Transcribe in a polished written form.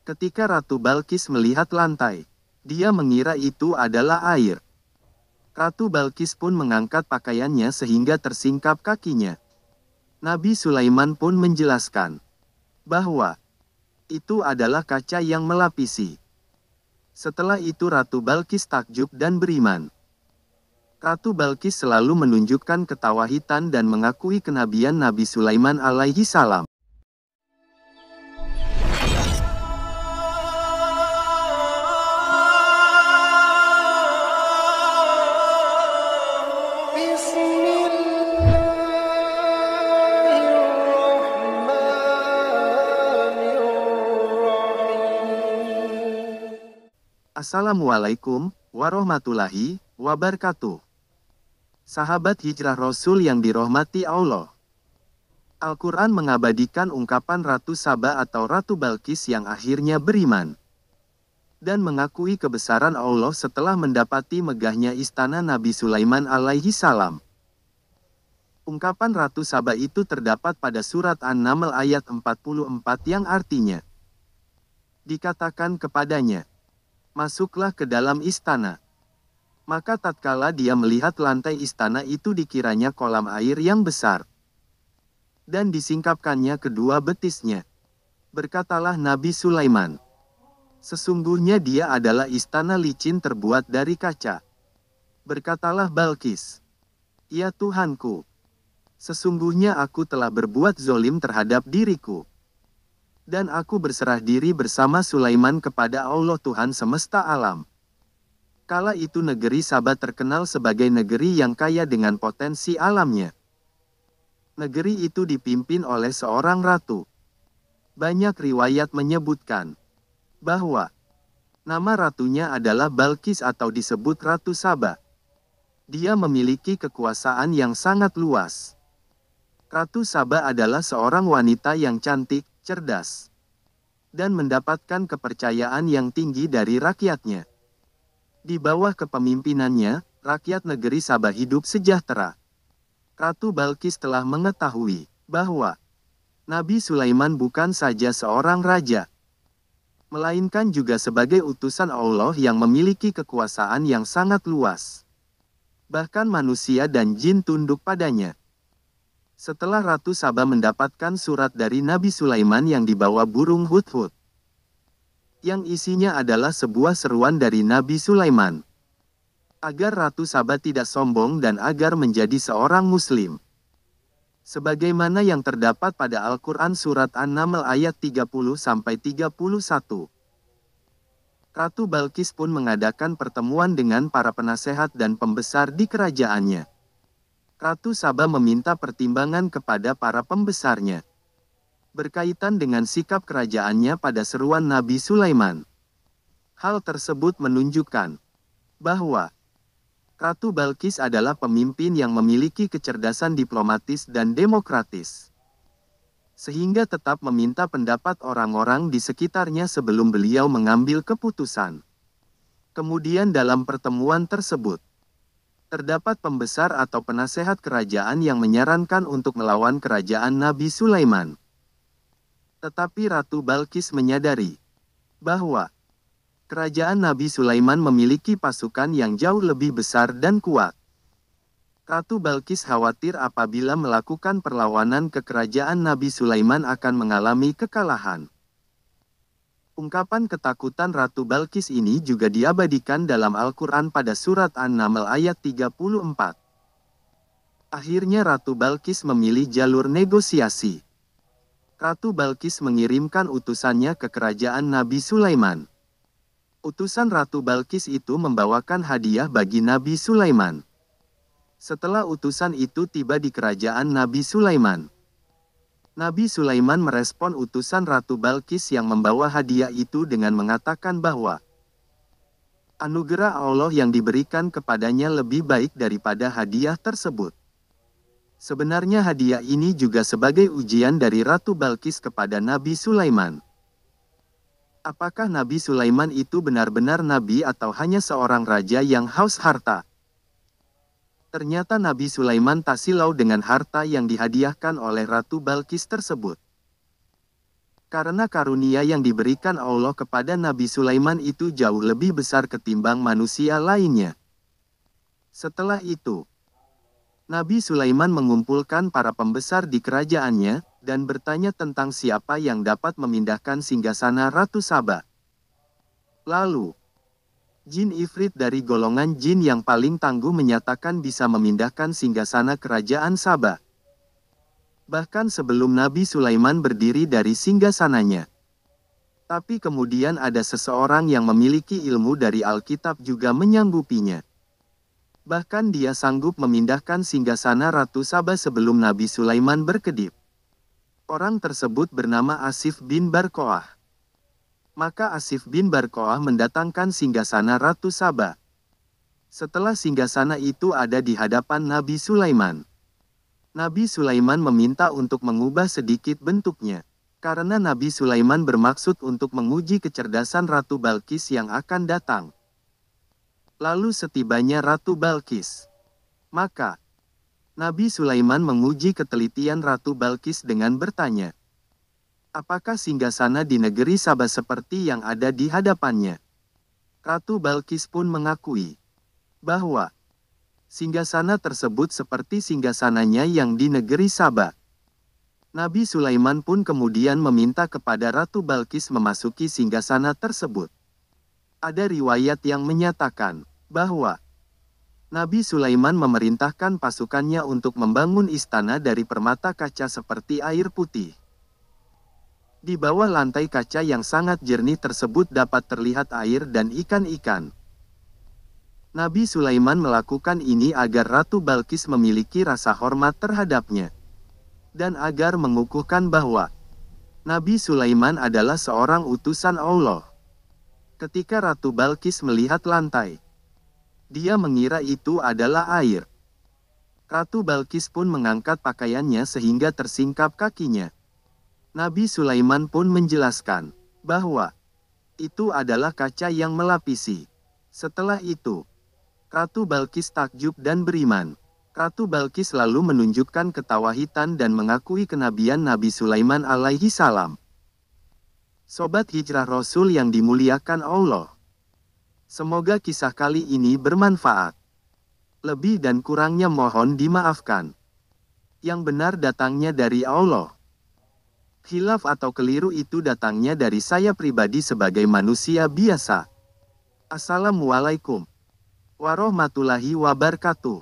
Ketika Ratu Balkis melihat lantai, dia mengira itu adalah air. Ratu Balkis pun mengangkat pakaiannya sehingga tersingkap kakinya. Nabi Sulaiman pun menjelaskan bahwa itu adalah kaca yang melapisi. Setelah itu Ratu Balkis takjub dan beriman. Ratu Balkis selalu menunjukkan ketawahidan dan mengakui kenabian Nabi Sulaiman alaihi salam. Assalamualaikum warahmatullahi wabarakatuh. Sahabat hijrah Rasul yang dirahmati Allah. Al-Quran mengabadikan ungkapan Ratu Saba atau Ratu Balkis yang akhirnya beriman dan mengakui kebesaran Allah setelah mendapati megahnya istana Nabi Sulaiman alaihi salam. Ungkapan Ratu Saba itu terdapat pada surat An-Naml ayat 44 yang artinya, dikatakan kepadanya, masuklah ke dalam istana. Maka tatkala dia melihat lantai istana itu dikiranya kolam air yang besar, dan disingkapkannya kedua betisnya. Berkatalah Nabi Sulaiman, sesungguhnya dia adalah istana licin terbuat dari kaca. Berkatalah Balkis, ya Tuhanku, sesungguhnya aku telah berbuat zolim terhadap diriku, dan aku berserah diri bersama Sulaiman kepada Allah Tuhan semesta alam. Kala itu negeri Saba terkenal sebagai negeri yang kaya dengan potensi alamnya. Negeri itu dipimpin oleh seorang ratu. Banyak riwayat menyebutkan bahwa nama ratunya adalah Balkis atau disebut Ratu Saba. Dia memiliki kekuasaan yang sangat luas. Ratu Saba adalah seorang wanita yang cantik, cerdas, dan mendapatkan kepercayaan yang tinggi dari rakyatnya. Di bawah kepemimpinannya, rakyat negeri Saba hidup sejahtera. Ratu Balkis telah mengetahui bahwa Nabi Sulaiman bukan saja seorang raja, melainkan juga sebagai utusan Allah yang memiliki kekuasaan yang sangat luas. Bahkan manusia dan jin tunduk padanya. Setelah Ratu Saba mendapatkan surat dari Nabi Sulaiman yang dibawa burung hudhud, yang isinya adalah sebuah seruan dari Nabi Sulaiman, agar Ratu Saba tidak sombong dan agar menjadi seorang muslim. Sebagaimana yang terdapat pada Al-Quran surat An-Naml ayat 30-31. Ratu Balkis pun mengadakan pertemuan dengan para penasehat dan pembesar di kerajaannya. Ratu Saba meminta pertimbangan kepada para pembesarnya berkaitan dengan sikap kerajaannya pada seruan Nabi Sulaiman. Hal tersebut menunjukkan bahwa Ratu Balkis adalah pemimpin yang memiliki kecerdasan diplomatis dan demokratis, sehingga tetap meminta pendapat orang-orang di sekitarnya sebelum beliau mengambil keputusan. Kemudian dalam pertemuan tersebut, terdapat pembesar atau penasehat kerajaan yang menyarankan untuk melawan kerajaan Nabi Sulaiman. Tetapi Ratu Balkis menyadari bahwa kerajaan Nabi Sulaiman memiliki pasukan yang jauh lebih besar dan kuat. Ratu Balkis khawatir apabila melakukan perlawanan ke kerajaan Nabi Sulaiman akan mengalami kekalahan. Ungkapan ketakutan Ratu Balkis ini juga diabadikan dalam Al-Quran pada surat An-Naml ayat 34. Akhirnya Ratu Balkis memilih jalur negosiasi. Ratu Balkis mengirimkan utusannya ke kerajaan Nabi Sulaiman. Utusan Ratu Balkis itu membawakan hadiah bagi Nabi Sulaiman. Setelah utusan itu tiba di kerajaan Nabi Sulaiman, Nabi Sulaiman merespon utusan Ratu Balkis yang membawa hadiah itu dengan mengatakan bahwa anugerah Allah yang diberikan kepadanya lebih baik daripada hadiah tersebut. Sebenarnya hadiah ini juga sebagai ujian dari Ratu Balkis kepada Nabi Sulaiman. Apakah Nabi Sulaiman itu benar-benar nabi atau hanya seorang raja yang haus harta? Ternyata Nabi Sulaiman tak silau dengan harta yang dihadiahkan oleh Ratu Balkis tersebut. Karena karunia yang diberikan Allah kepada Nabi Sulaiman itu jauh lebih besar ketimbang manusia lainnya. Setelah itu, Nabi Sulaiman mengumpulkan para pembesar di kerajaannya, dan bertanya tentang siapa yang dapat memindahkan singgasana Ratu Saba. Lalu, Jin Ifrit dari golongan jin yang paling tangguh menyatakan bisa memindahkan singgasana kerajaan Saba. Bahkan sebelum Nabi Sulaiman berdiri dari singgasananya. Tapi kemudian ada seseorang yang memiliki ilmu dari Alkitab juga menyanggupinya. Bahkan dia sanggup memindahkan singgasana Ratu Saba sebelum Nabi Sulaiman berkedip. Orang tersebut bernama Asif bin Barkoah. Maka Asif bin Barkoah mendatangkan singgasana Ratu Saba. Setelah singgasana itu ada di hadapan Nabi Sulaiman, Nabi Sulaiman meminta untuk mengubah sedikit bentuknya, karena Nabi Sulaiman bermaksud untuk menguji kecerdasan Ratu Balkis yang akan datang. Lalu setibanya Ratu Balkis, maka Nabi Sulaiman menguji ketelitian Ratu Balkis dengan bertanya, apakah singgasana di negeri Saba seperti yang ada di hadapannya? Ratu Balkis pun mengakui bahwa singgasana tersebut seperti singgasananya yang di negeri Saba. Nabi Sulaiman pun kemudian meminta kepada Ratu Balkis memasuki singgasana tersebut. Ada riwayat yang menyatakan bahwa Nabi Sulaiman memerintahkan pasukannya untuk membangun istana dari permata kaca seperti air putih. Di bawah lantai kaca yang sangat jernih tersebut dapat terlihat air dan ikan-ikan. Nabi Sulaiman melakukan ini agar Ratu Balkis memiliki rasa hormat terhadapnya, dan agar mengukuhkan bahwa Nabi Sulaiman adalah seorang utusan Allah. Ketika Ratu Balkis melihat lantai, dia mengira itu adalah air. Ratu Balkis pun mengangkat pakaiannya sehingga tersingkap kakinya. Nabi Sulaiman pun menjelaskan bahwa itu adalah kaca yang melapisi. Setelah itu, Ratu Balkis takjub dan beriman. Ratu Balkis lalu menunjukkan ketawahidan dan mengakui kenabian Nabi Sulaiman alaihi salam. Sobat Hijrah Rasul yang dimuliakan Allah, semoga kisah kali ini bermanfaat. Lebih dan kurangnya mohon dimaafkan. Yang benar datangnya dari Allah. Khilaf atau keliru itu datangnya dari saya pribadi sebagai manusia biasa. Assalamualaikum warahmatullahi wabarakatuh.